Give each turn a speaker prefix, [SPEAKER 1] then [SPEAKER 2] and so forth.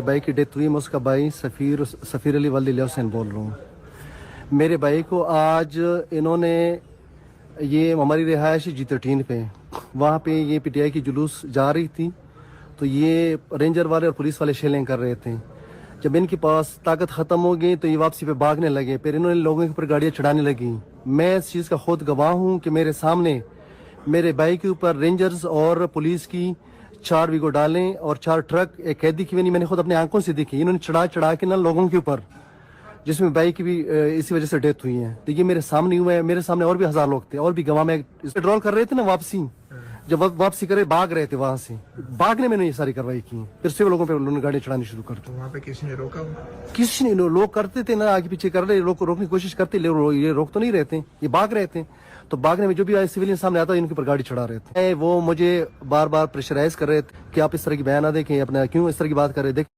[SPEAKER 1] بھائی کی ڈیتھ ہوئی، میں اس کا بھائی سفیر علی ولد اللہ حسین بول رہا ہوں۔ میرے بھائی کو آج انہوں نے یہ ہماری رہائش G13 پہ، وہاں پہ یہ پی ٹی آئی کی جلوس جا رہی تھی، تو یہ رینجر والے اور پولیس والے شیلنگ کر رہے تھے۔ جب ان کے پاس طاقت ختم ہو گئی تو یہ واپسی پہ بھاگنے لگے، پھر انہوں نے لوگوں کے اوپر گاڑیاں چڑھانے لگیں۔ میں اس چیز کا خود گواہ ہوں کہ میرے سامنے میرے بھائی کے اوپر رینجرز اور پولیس کی 4 ویگو ڈالیں اور 4 ٹرک، ایک قیدی کی بھی نہیں، میں نے خود اپنے آنکھوں سے دیکھی، انہوں نے چڑھا کے نا لوگوں کے اوپر، جس میں بھائی کی بھی اسی وجہ سے ڈیتھ ہوئی ہے۔ تو یہ میرے سامنے ہوا ہے، میرے سامنے اور بھی 1000 لوگ تھے، اور بھی گواہ میں پیٹرول کر رہے تھے نا واپسی، جب واپسی کرے بھاگ رہے تھے وہاں سے، بھاگنے میں نے یہ ساری کارروائی کی، پھر سے وہ لوگوں پہ انہوں نے گاڑی چڑھانی شروع کر دی۔
[SPEAKER 2] وہاں پہ کسی نے روکا؟
[SPEAKER 1] کسی نے، لوگ کرتے تھے نا آگے پیچھے کر رہے، لوگ روکنے کی کوشش کرتے، یہ روک تو نہیں رہتے، یہ بھاگ رہے تھے، تو بھاگنے میں جو بھی سویلین سامنے آتا ان کے اوپر گاڑی چڑھا رہے تھے۔ وہ مجھے بار بار پریشرائز کر رہے تھے کہ آپ اس طرح کی بیان نہ دیں کہ اپنا کیوں اس طرح کی بات کر رہے، دیکھ